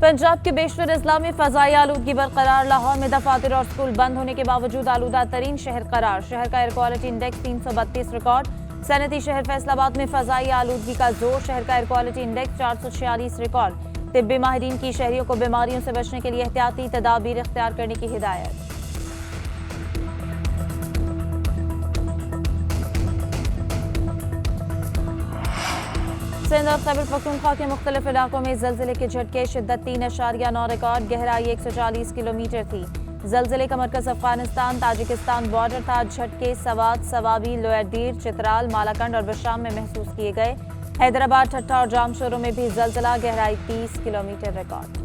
पंजाब के बेशतर अजला में फजाई आलूदगी बरकरार। लाहौर में दफातर और स्कूल बंद होने के बावजूद आलूदा तरीन शहर करार। शहर का एयर क्वालिटी इंडेक्स 332 रिकॉर्ड। सनती शहर फैसलाबाद में फजाई आलूदगी का जोर। शहर का एयर क्वालिटी इंडेक्स 446 रिकॉर्ड। तिब्बी माहिरीन की शहरियों को बीमारियों से बचने के लिए एहतियाती तदाबीर इख्तियार करने की हिदायत। सिंध और खैबर पख्तूनख्वा के मुख्तलिफ इलाकों में जलजिले के झटके। शिद्दत 3.9 रिकॉर्ड। गहराई 140 किलोमीटर थी। जलजिले का मरकज अफगानिस्तान ताजिकिस्तान बॉर्डर था। झटके सवात, सवाबी, लोअरदीर, चित्राल, मालाकंड और बशाम में महसूस किए गए। हैदराबाद, ठट्ठा और जामशोरों में भी जलजिला। गहराई 30 किलोमीटर रिकॉर्ड।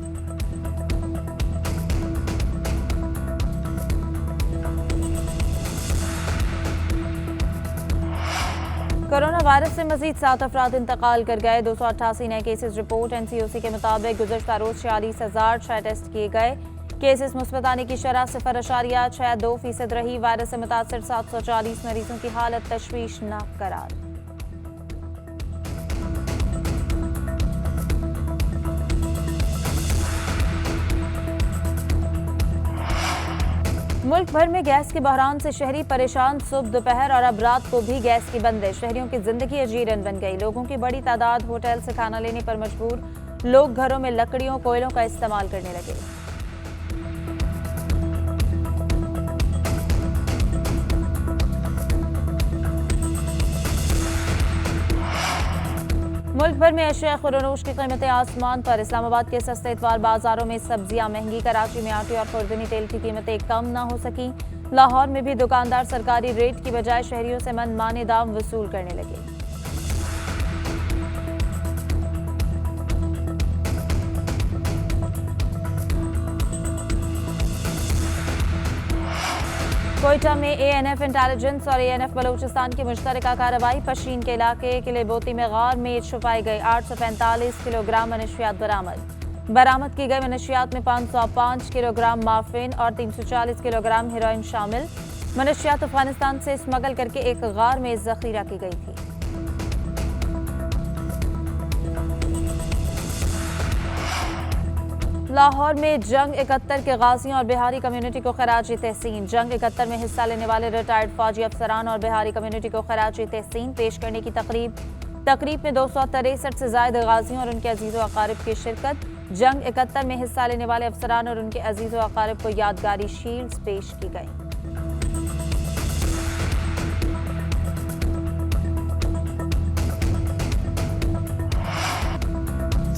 कोरोना वायरस से मजीद 7 अफराद इंतकाल कर गए। 288 नए केसेस रिपोर्ट। एनसीओसी के मुताबिक गुज़श्ता रोज 46,006 टेस्ट किए गए। केसेस मुस्बत आने की शरह 0.62% रही। वायरस से मुतासर 740 मरीजों की हालत तशवीशनाक करार। मुल्क भर में गैस के बहरान से शहरी परेशान। सुबह, दोपहर और अब रात को भी गैस की बंदिश। शहरियों की जिंदगी अजीरन बन गई। लोगों की बड़ी तादाद होटल से खाना लेने पर मजबूर। लोग घरों में लकड़ियों, कोयलों का इस्तेमाल करने लगे। मुल्क भर में अशिया खुरनोश की कीमतें आसमान पर। इस्लामाबाद के सस्ते इतवार बाजारों में सब्जियां महंगी। कराची में आटे और खुर्दनी तेल की कीमतें कम न हो सकी। लाहौर में भी दुकानदार सरकारी रेट की बजाय शहरियों से मनमाने दाम वसूल करने लगे। कोयटा में एएनएफ इंटेलिजेंस और एएनएफ बलूचिस्तान की मुश्तरका कार्रवाई। पशीन के इलाके किलेबोती में गार में छुपाई गई 845 किलोग्राम मनशियात बरामद की गई। मनशियात में 505 किलोग्राम मार्फिन और 340 किलोग्राम हेरोइन शामिल। मनशियात अफगानिस्तान से स्मगल करके एक गार में जखीरा की गई थी। लाहौर में जंग 71 के गाजियों और बिहारी कम्युनिटी को खराज तहसीन। जंग 71 में हिस्सा लेने वाले रिटायर्ड फौजी अफसरान और बिहारी कम्युनिटी को खराज तहसीन पेश करने की तकरीब में 263 से जायद गाजियों और उनके अजीज़ व अकारिब की शिरकत। जंग 71 में हिस्सा लेने वाले अफसरान और उनके अजीज़ व अकारिब को यादगारी शील्ड्स पेश की गई।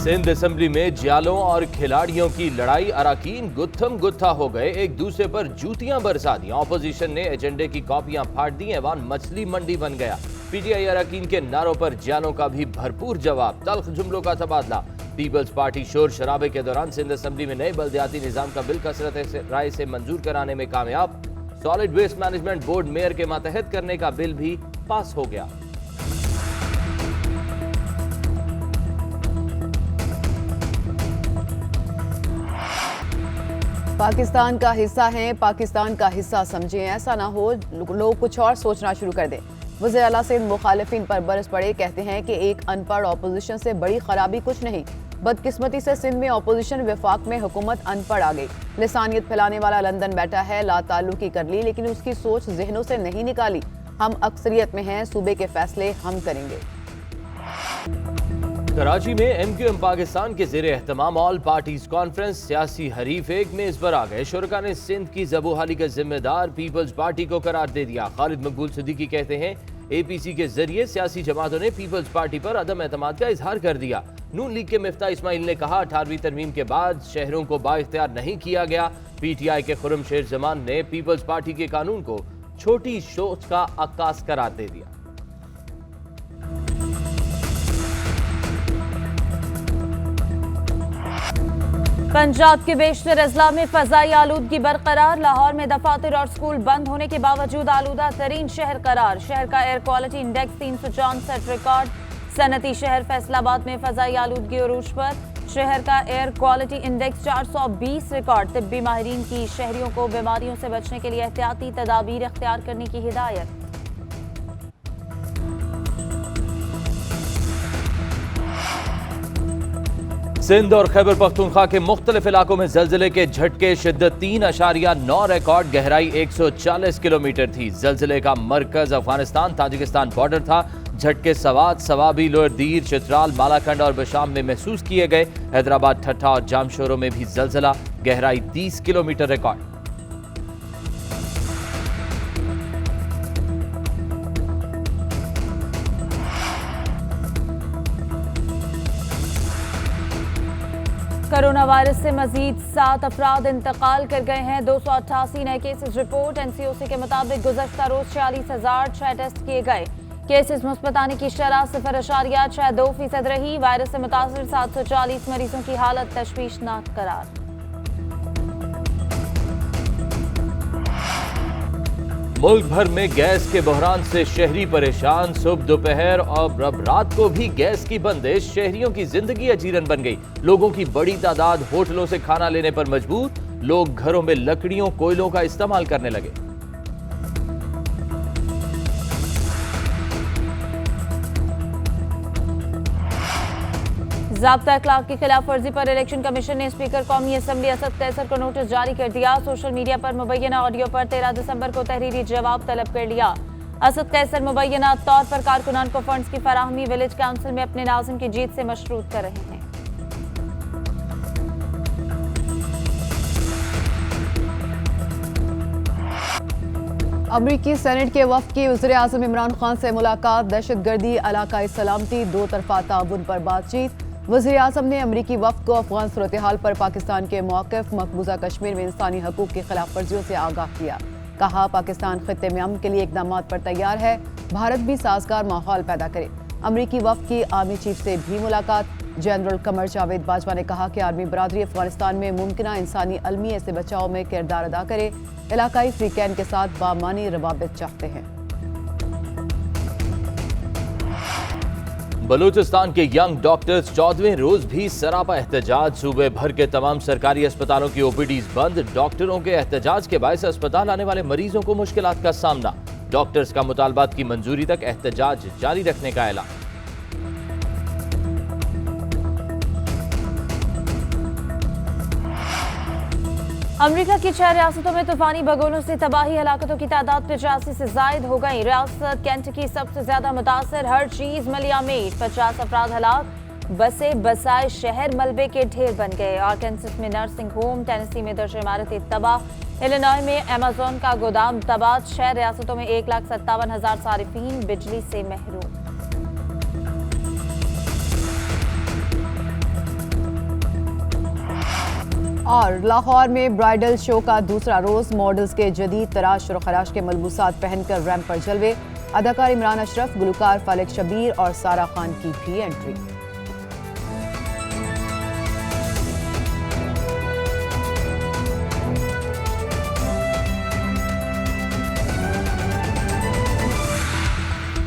सिंध असेंबली में जियालों और खिलाड़ियों की लड़ाई। अराकीन गुत्थम गुत्था हो गए, एक दूसरे पर जूतियां बरसा दी। ऑपोजिशन ने एजेंडे की कॉपियां फाड़ दी। ऐवान मछली मंडी बन गया। पीटीआई अराकीन के नारों पर जियालों का भी भरपूर जवाब। तल्ख जुमलों का तबादला। पीपल्स पार्टी शोर शराबे के दौरान सिंध असेंबली में नए बल्दियाती निजाम का बिल कसरत राय से मंजूर कराने में कामयाब। Solid waste management board mayor के मातहत करने का बिल भी पास हो गया। पाकिस्तान का हिस्सा हैं, पाकिस्तान का हिस्सा समझें। ऐसा ना हो लोग कुछ और सोचना शुरू कर दें। वज़ीर आला सिंध मुखालिफिन पर बरस पड़े। कहते हैं कि एक अनपढ़ ऑपोजिशन से बड़ी खराबी कुछ नहीं। बदकिस्मती से सिंध में ऑपोजिशन विफाक में हुकूमत अनपढ़ आ गई। लिसानियत फैलाने वाला लंदन बैठा है। लाताल्लुकी कर ली लेकिन उसकी सोच जहनों से नहीं निकाली। हम अक्सरियत में हैं, सूबे के फैसले हम करेंगे। कराची में एमक्यूएम पाकिस्तान के ज़ेरे एहतमाम ऑल पार्टीज कॉन्फ्रेंस सियासी हरीफ एक मेज पर आ गए। शुरका ने सिंध की ज़बूहाली का जिम्मेदार पीपल्स पार्टी को करार दे दिया। खालिद मकबूल सिद्दीकी कहते हैं एपीसी के जरिए सियासी जमातों ने पीपल्स पार्टी पर अदम एतमाद का इजहार कर दिया। नून लीग के मिफ्ता इस्माइल ने कहा 18वीं तरमीम के बाद शहरों को बाइख्तियार नहीं किया गया। पीटीआई के खुर्रम शेर जमान ने पीपल्स पार्टी के कानून को छोटी सोच का अक्कास करार दे दिया। पंजाब के बेशतर अजला में फजाई आलूदगी बरकरार। लाहौर में दफातर और स्कूल बंद होने के बावजूद आलूदा तरीन शहर करार। शहर का एयर क्वालिटी इंडेक्स 364 रिकॉर्ड। सनती शहर फैसलाबाद में फजाई आलूदगी अरूज पर। शहर का एयर क्वालिटी इंडेक्स 420 रिकॉर्ड। तिब्बी माहिरीन की शहरियों को बीमारियों से बचने के लिए एहतियाती तदाबीर इख्तियार करने की हिदायत। सिंध और खैबर पख्तूनख्वा के मुख्तलिफ इलाकों में जल्जले के झटके, शिद्दत 3.9 रिकॉर्ड, गहराई 140 किलोमीटर थी। जल्जले का मरकज अफगानिस्तान ताजिकिस्तान बॉर्डर था। झटके सवात, सवाबी, लोअर दीर, चित्राल, मालाकंड और बशाम में महसूस किए गए। हैदराबाद, ठट्ठा और जामशोरों में भी जल्जला, गहराई 30 किलोमीटर रिकॉर्ड। कोरोना वायरस से मजीद 7 अफराद इंतकाल कर गए हैं। 288 नए केसेस रिपोर्ट। एनसीओसी के मुताबिक गुज़श्ता रोज 46,006 टेस्ट किए गए। केसेस मुस्बत आने की शरह 0.62% रही। वायरस से मुतासिर 740 मरीजों की हालत तशवीशनाक करार। मुल्क भर में गैस के बहरान से शहरी परेशान। सुबह, दोपहर और अब रात को भी गैस की बंदिश। शहरियों की जिंदगी अजीरन बन गई। लोगों की बड़ी तादाद होटलों से खाना लेने पर मजबूर। लोग घरों में लकड़ियों, कोयलों का इस्तेमाल करने लगे। ज़ाब्ता अखलाक की खिलाफ वर्जी पर इलेक्शन कमीशन ने स्पीकर कौमी असम्बली असद कैसर को नोटिस जारी कर दिया। सोशल मीडिया पर मुबैना ऑडियो पर 13 दिसंबर को तहरीरी जवाब तलब कर लिया। असद कैसर मुबैना तौर पर कारकुनान को फंड्स की फराहमी विलेज काउंसिल में अपने नाज़िम की जीत से मशरूत कर रहे हैं। अमरीकी सेनेट के वफ्द की वज़ीर आज़म इमरान खान से मुलाकात। दहशतगर्दी, इलाकाई सलामती, दो तरफा ताउन पर बातचीत। वज़ीर आज़म ने अमरीकी वफ्द को अफगान सूरत हाल पर पाकिस्तान के मौक़िफ़, मकबूजा कश्मीर में इंसानी हकूक़ की खिलाफ वर्जियों से आगाह किया। कहा, पाकिस्तान खित्ते में अमन के लिए इक़दामात पर तैयार है। भारत भी साजगार माहौल पैदा करे। अमरीकी वफ्द की आर्मी चीफ से भी मुलाकात। जनरल कमर जावेद बाजवा ने कहा कि आर्मी बरादरी अफगानिस्तान में मुमकिन इंसानी अलमिया से बचाव में किरदार अदा करे। इलाकाई फ्रीकैन के साथ बामानी रवाबित चाहते हैं। बलूचिस्तान के यंग डॉक्टर्स 14वें रोज भी सरापा एहतजाज। सूबे भर के तमाम सरकारी अस्पतालों की ओपीडीज बंद। डॉक्टरों के एहतजाज के बायस अस्पताल आने वाले मरीजों को मुश्किलात का सामना। डॉक्टर्स का मुतालबात की मंजूरी तक एहतजाज जारी रखने का ऐलान। अमेरिका की 6 रियासतों में तूफानी बगोलों से तबाही, हलाकतों की तादाद 85 से जायद हो गई। रियासत केंटकी सबसे ज्यादा मुतासर, हर चीज मलिया मेट। 50 अफराद हलाक। बसे बसाए शहर मलबे के ढेर बन गए। आर्कांसस में नर्सिंग होम, टेनेसी में दर्ज इमारतें तबाह। इलिनॉय में अमेज़न का गोदाम तबाह। 6 रियासतों में 1,57,000 सारिफीन बिजली से महरूम। और लाहौर में ब्राइडल शो का दूसरा रोज। मॉडल्स के जदीद तराश और खराश के मलबूसात पहनकर रैंप पर जलवे। अदाकार इमरान अशरफ, गुलकार फालिक शबीर और सारा खान की भी एंट्री।